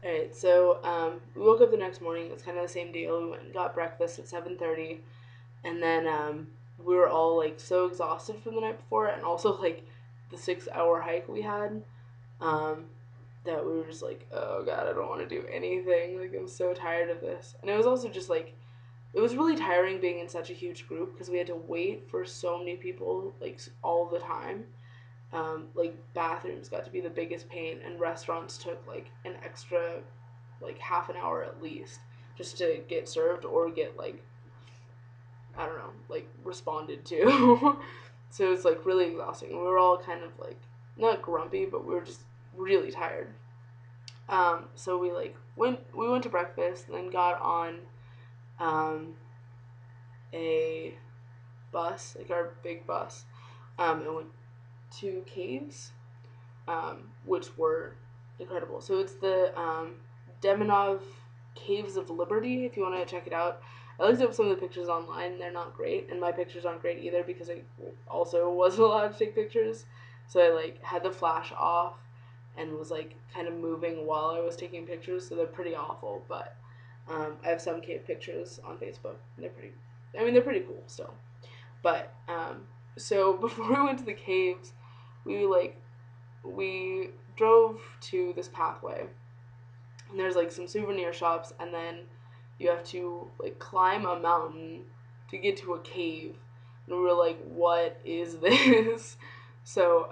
Alright, so we woke up the next morning. It's kind of the same deal. We went and got breakfast at 7:30, and then we were all like so exhausted from the night before, and also like the 6 hour hike we had. Um, that we were just like, oh god, I don't want to do anything. Like I'm so tired of this. And it was also just like it was really tiring being in such a huge group because we had to wait for so many people like all the time. Like bathrooms got to be the biggest pain, and restaurants took like an extra like half an hour at least just to get served or get like I don't know like responded to. So it's like really exhausting. We were all kind of like not grumpy, but we were just really tired. So we went to breakfast and then got on um, a bus, like our big bus, and went to caves, which were incredible. So it's the Demonov Caves of Liberty, if you want to check it out. I looked up some of the pictures online, and they're not great, and my pictures aren't great either because I also wasn't allowed to take pictures. So I like had the flash off and was like kind of moving while I was taking pictures, so they're pretty awful. But I have some cave pictures on Facebook, and they're pretty. I mean, they're pretty cool still. But so before we went to the caves, we like we drove to this pathway, and there's like some souvenir shops, and then you have to like climb a mountain to get to a cave. And we were like, what is this? So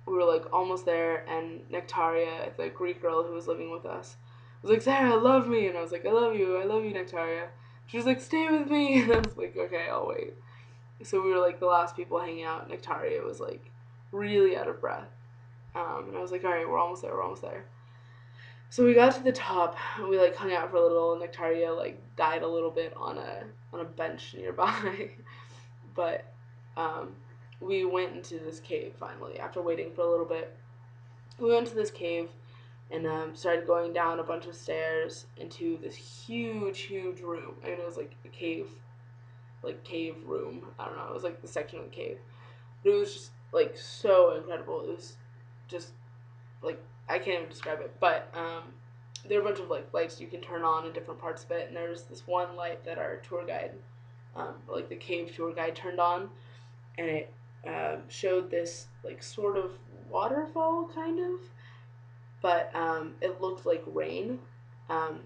we were like almost there, and Nectaria, the Greek girl who was living with us, was like, Sarah, love me. And I was like, I love you, Nectaria. She was like, stay with me. And I was like, okay, I'll wait. So we were like the last people hanging out. Nectaria was like really out of breath. And I was like, all right, we're almost there, we're almost there. So we got to the top. We like hung out for a little, and Nectaria like died a little bit on a bench nearby. But um, we went into this cave finally after waiting for a little bit. We went to this cave and started going down a bunch of stairs into this huge room. I mean, it was like cave room. I don't know. It was like the section of the cave. But it was just like so incredible. It was just like I can't even describe it. But there are a bunch of like lights you can turn on in different parts of it, and there's this one light that our tour guide, like the cave tour guide, turned on, and it showed this like sort of waterfall kind of, but it looked like rain.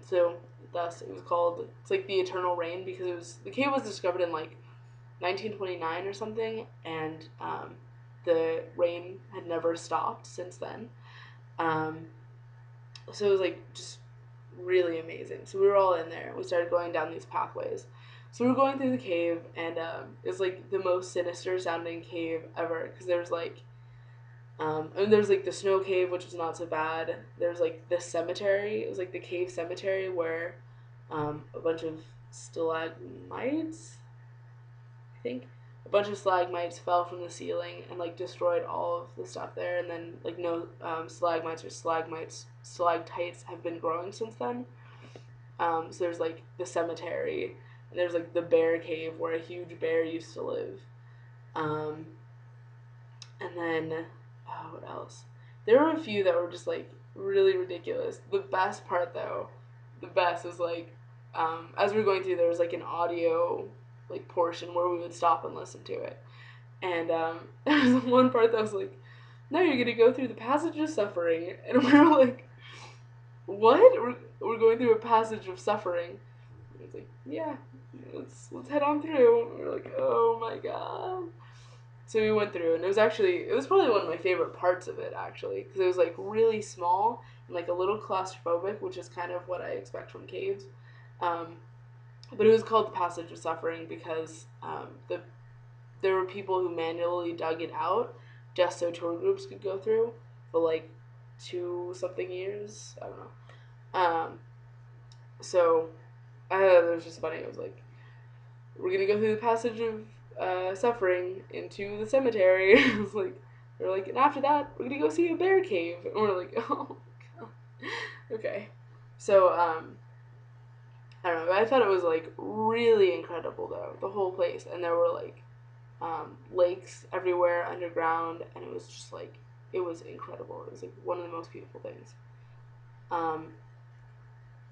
So thus it was called. It's like the eternal rain because it was the cave was discovered in like 1929 or something, and the rain had never stopped since then. Um, so it was like just really amazing. So we were all in there. We started going down these pathways. So we were going through the cave, and it's like the most sinister sounding cave ever because there's like, and there's like the snow cave, which was not so bad. There's like this cemetery. It was like the cave cemetery where a bunch of stalagmites, I think, a bunch of stalagmites fell from the ceiling and like destroyed all of the stuff there. And then like no stalagmites or stalactites have been growing since then. So there's like the cemetery, and there's like the bear cave where a huge bear used to live. Um, and then, oh, what else? There were a few that were just like really ridiculous. The best part though, the best was like, as we were going through, there was like an audio like portion where we would stop and listen to it. And there was one part that was like, "Now you're gonna go through the passage of suffering," and we were like, "What? We're going through a passage of suffering?" And it's like, "Yeah, let's head on through." And we were like, "Oh my god!" So we went through, and it was probably one of my favorite parts of it actually, because it was like really small and like a little claustrophobic, which is kind of what I expect from caves. Um, but it was called the Passage of Suffering because there were people who manually dug it out just so tour groups could go through for like 2 something years. I don't know. So it was just funny. It was like we're gonna go through the passage of suffering into the cemetery. It was like they're like, and after that we're gonna go see a bear cave, and we're like, oh god, okay. So I don't know. I thought it was like really incredible though, the whole place, and there were like lakes everywhere underground, and it was just like it was incredible. It was like one of the most beautiful things. Um,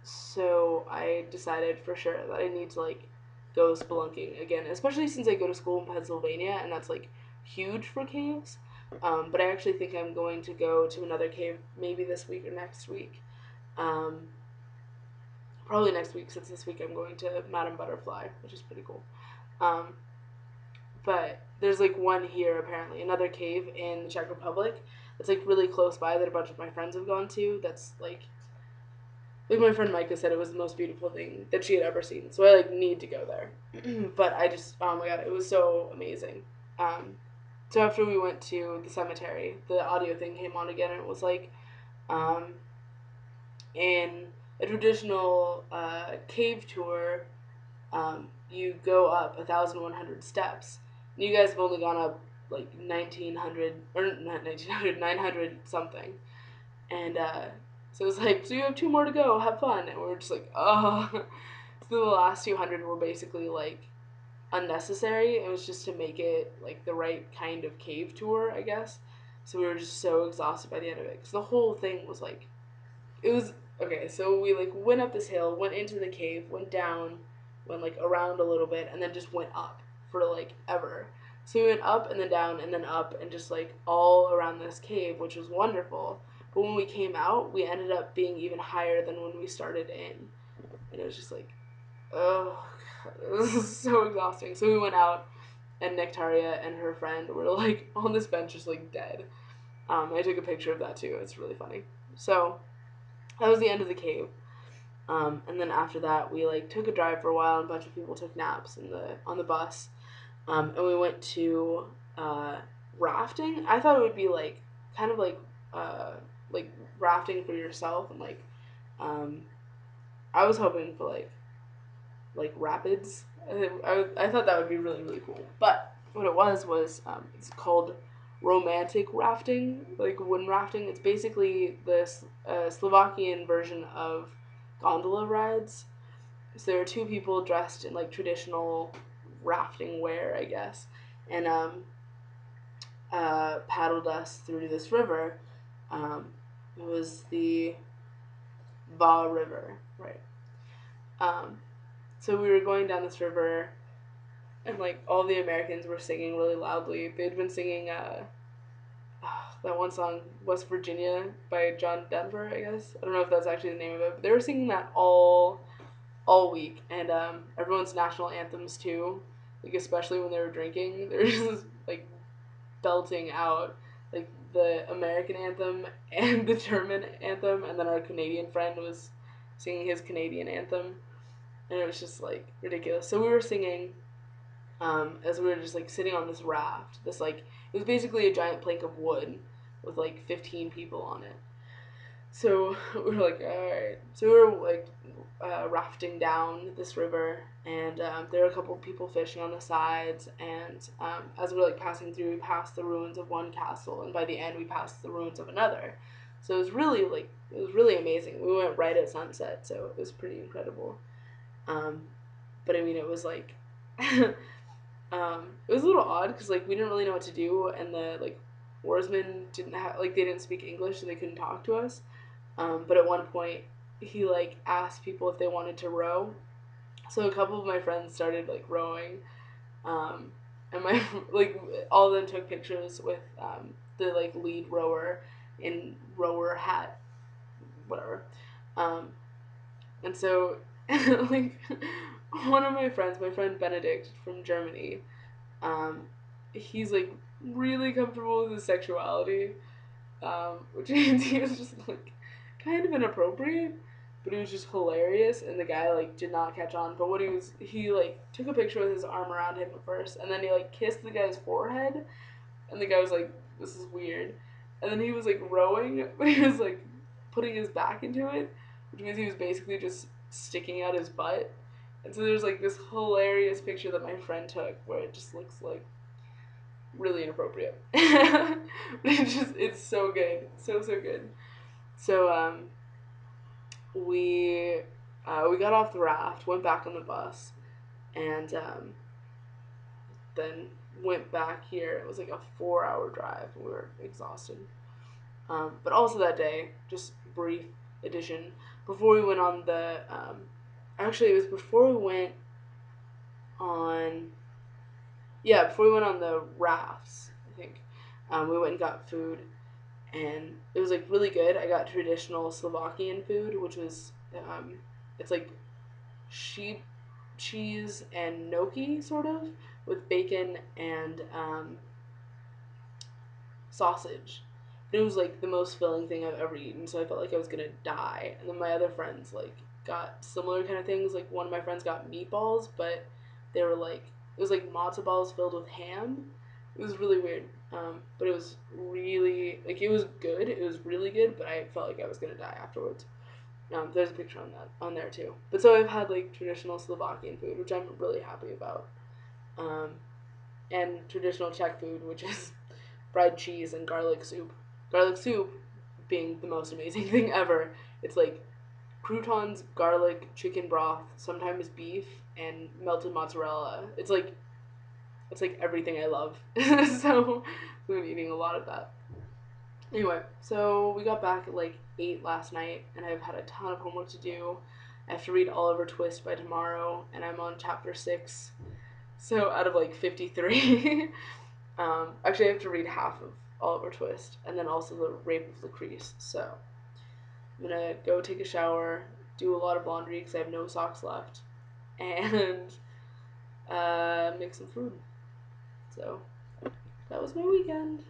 So I decided for sure that I need to like go spelunking again, especially since I go to school in Pennsylvania and that's like huge for caves. But I actually think I'm going to go to another cave maybe this week or next week. Um, Probably next week since this week I'm going to Madame Butterfly, which is pretty cool. Um, but there's like one here apparently, another cave in the Czech Republic that's like really close by that a bunch of my friends have gone to. That's like my friend Micah said, it was the most beautiful thing that she had ever seen. So I like need to go there. But I just, oh my god, it was so amazing. Um, so after we went to the cemetery, the audio thing came on again, and it was like um, in a traditional cave tour, you go up 1,100 steps. And you guys have only gone up like 1,900 or not 1,900, 900 something, and so it was like, so you have two more to go, have fun. And we were just like, oh. So the last 200 were basically like unnecessary. It was just to make it like the right kind of cave tour, I guess. So we were just so exhausted by the end of it. Because the whole thing was like, it was, okay, so we like went up this hill, went into the cave, went down, went like around a little bit, and then just went up for like ever. So we went up and then down and then up and just like all around this cave, which was wonderful. But when we came out, we ended up being even higher than when we started in. And it was just like, oh, God, it was so exhausting. So we went out, and Nectaria and her friend were like on this bench just like dead. I took a picture of that too. It's really funny. So that was the end of the cave. And then after that, we like took a drive for a while, and a bunch of people took naps in the on the bus. And we went to rafting. I thought it would be like kind of uh, like rafting for yourself, and like um, I was hoping for like rapids. I thought that would be really really cool. But what it was it's called romantic rafting, like wooden rafting. It's basically this Slovakian version of gondola rides. So there are two people dressed in like traditional rafting wear, I guess, and paddled us through this river. It was the Va River, right? Um, so we were going down this river, and like all the Americans were singing really loudly. They'd been singing that one song, West Virginia by John Denver, I guess. I don't know if that's actually the name of it, but they were singing that all week, and everyone's national anthems too. Like especially when they were drinking, they were just like belting out like the American anthem and the German anthem, and then our Canadian friend was singing his Canadian anthem, and it was just like ridiculous. So we were singing as we were just like sitting on this raft. This like it was basically a giant plank of wood with like 15 people on it. So we were like, all right. So we were like rafting down this river, and there were a couple of people fishing on the sides. And as we were like passing through, we passed the ruins of one castle, and by the end, we passed the ruins of another. So it was really amazing. We went right at sunset, so it was pretty incredible. Um, but I mean, it was like it was a little odd because like we didn't really know what to do, and the like oarsmen didn't have like they didn't speak English, so they couldn't talk to us. But at one point, he like asked people if they wanted to row. So a couple of my friends started like rowing, and my like all of them took pictures with the like lead rower in rower hat, whatever. Um, and so like one of my friends, my friend Benedict from Germany, um, he's like really comfortable with his sexuality, which means he was just like kind of inappropriate, but it was just hilarious, and the guy like did not catch on. But what he like took a picture with his arm around him at first, and then he like kissed the guy's forehead, and the guy was like, "This is weird," and then he was like rowing, but he was like putting his back into it, which means he was basically just sticking out his butt. And so there's like this hilarious picture that my friend took where it just looks like really inappropriate. But it's so good. So good. So we got off the raft, went back on the bus, and then went back here. It was like a 4-hour drive. We were exhausted. But also that day, just brief addition, before we went on the actually it was before we went on before we went on the rafts, I think. We went and got food, and it was like really good. I got traditional Slovakian food, which was it's like sheep cheese and gnocchi sort of with bacon and sausage. But it was like the most filling thing I've ever eaten, so I felt like I was gonna die. And then my other friends like got similar kind of things. Like one of my friends got meatballs, but they were like it was like matzo balls filled with ham. It was really weird, but it was really like it was good. It was really good, but I felt like I was gonna die afterwards. There's a picture on that on there too. But so I've had like traditional Slovakian food, which I'm really happy about, um, and traditional Czech food, which is fried cheese and garlic soup. Garlic soup being the most amazing thing ever. It's like croutons, garlic, chicken broth, sometimes beef, and melted mozzarella. It's like everything I love. So we've been eating a lot of that. Anyway, so we got back at like 8 last night, and I've had a ton of homework to do. I have to read Oliver Twist by tomorrow, and I'm on chapter 6. So out of like 53. Actually, I have to read half of Oliver Twist, and then also the Rape of Lucrece. So I'm gonna go take a shower, do a lot of laundry because I have no socks left, and make some food. So that was my weekend.